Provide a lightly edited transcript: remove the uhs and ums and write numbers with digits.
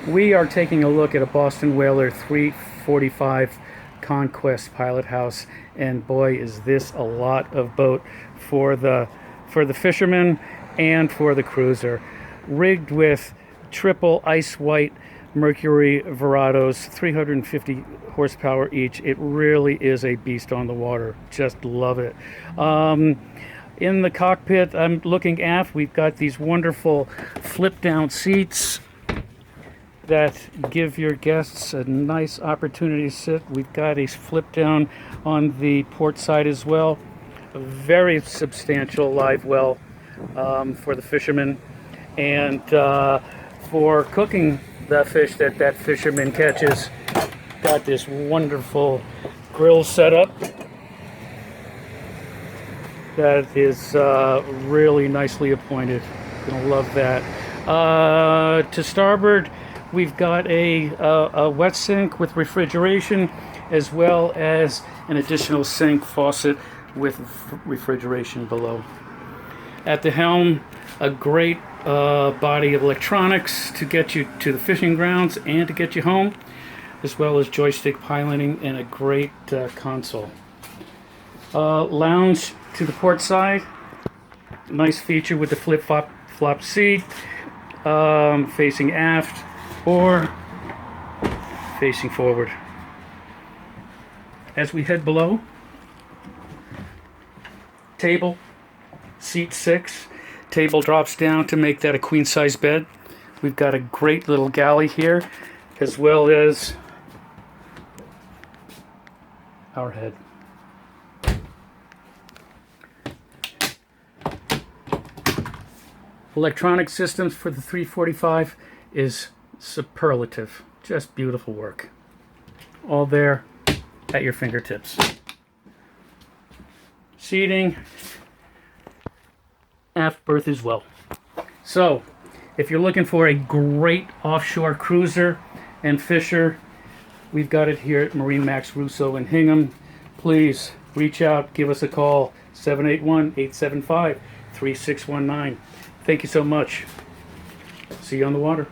We are taking a look at a Boston Whaler 345 Conquest Pilothouse, and boy, is this a lot of boat for the fishermen and for the cruiser. Rigged with triple ice white Mercury Verados, 350 horsepower each. It really is a beast on the water. Just love it. In the cockpit, I'm looking aft. We've got these wonderful flip-down seats that give your guests a nice opportunity to sit. We've got a flip-down on the port side as well. A very substantial live well for the fishermen, and for cooking the fish that fisherman catches. Got this wonderful grill setup that is really nicely appointed. Gonna love that. To starboard, we've got a wet sink with refrigeration, as well as an additional sink faucet with refrigeration below. At the helm, a great body of electronics to get you to the fishing grounds and to get you home, as well as joystick piloting and a great console. Lounge to the port side, nice feature with the flip-flop seat, facing aft or facing forward. As we head below, table, seat 6. Table drops down to make that a queen-size bed. We've got a great little galley here, as well as our head. Electronic systems for the 345 is superlative. Just beautiful work. All there at your fingertips. Seating, aft berth as well. So, if you're looking for a great offshore cruiser and fisher, we've got it here at MarineMax Russo in Hingham. Please reach out, give us a call, 781-875-3619. Thank you so much. See you on the water.